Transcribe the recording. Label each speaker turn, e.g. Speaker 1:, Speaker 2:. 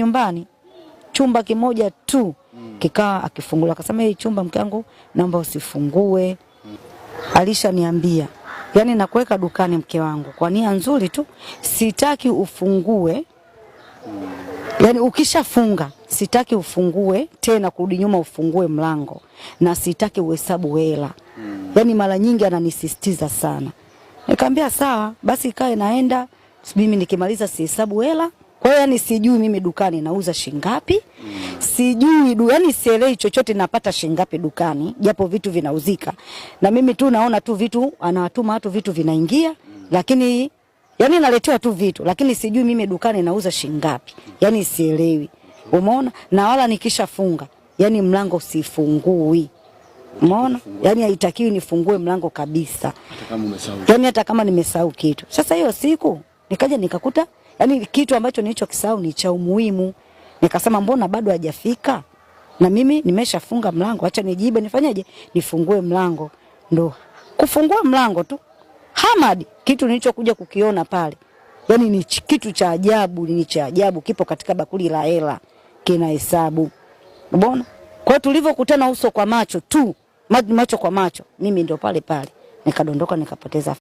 Speaker 1: Nyumbani chumba kimoja tu kikaa akifungula, akasema hii chumba mke wangu naomba usifungue. Alishaniambia yani nakuweka dukani mke wangu kwa nia nzuri tu, sitaki ufungue. Yani ukishafunga sitaki ufungue tena kurudi nyuma ufungue mlango, na sitaki uhesabu hela. Yani mara nyingi ananisisitiza sana. Nikamwambia sawa basi kae naenda, mimi nikimaliza sihesabu hela. Kwa hiyo yani sijui mimi dukani nauza shingapi. Sijui yani sielewi chochote napata shingapi dukani, japo vitu vinauzika. Na mimi tu naona tu vitu anawatuma watu vitu vinaingia, lakini yani naletewa tu vitu, lakini sijui mimi dukani nauza shingapi. Yani sielewi. Umeona? Na wala nikishafunga yani mlango sifungui. Umeona? Yani haitakiwi nifungue mlango kabisa.
Speaker 2: Hata kama umesahau.
Speaker 1: Yani hata kama nimesahau kitu. Sasa hiyo siku nikaja nikakuta yani kitu ambacho nilichokisahau ni cha umuhimu. Nikasema mbona bado hajafika? Na mimi nimeshafunga mlango, acha nijibe nifanyaje? Nifungue mlango. Ndo kufungua mlango tu. Hamad, kitu nilichokuja kukiona pale. Yani ni kitu cha ajabu, ni cha ajabu, kipo katika bakuli la hela, kina hesabu. Umeona? Kwa hiyo tulivyokutana uso kwa macho tu, macho kwa macho, mimi ndio pale pale nikadondoka nikapoteza